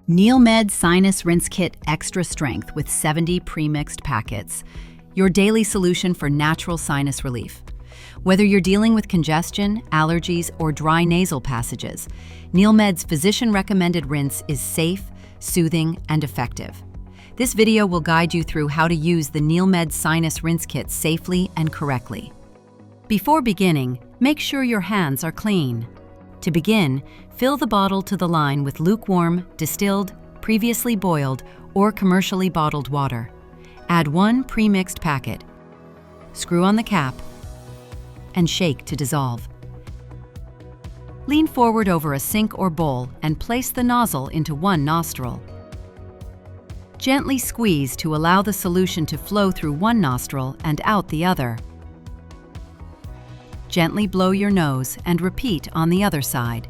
NeilMed Sinus Rinse Kit Extra Strength with 70 pre-mixed packets. Your daily solution for natural sinus relief. Whether you're dealing with congestion, allergies, or dry nasal passages, NeilMed's physician-recommended rinse is safe, soothing, and effective. This video will guide you through how to use the NeilMed Sinus Rinse Kit safely and correctly. Before beginning, make sure your hands are clean. To begin, fill the bottle to the line with lukewarm, distilled, previously boiled, or commercially bottled water. Add 1 pre-mixed packet. Screw on the cap and shake to dissolve. Lean forward over a sink or bowl and place the nozzle into one nostril. Gently squeeze to allow the solution to flow through one nostril and out the other. Gently blow your nose and repeat on the other side.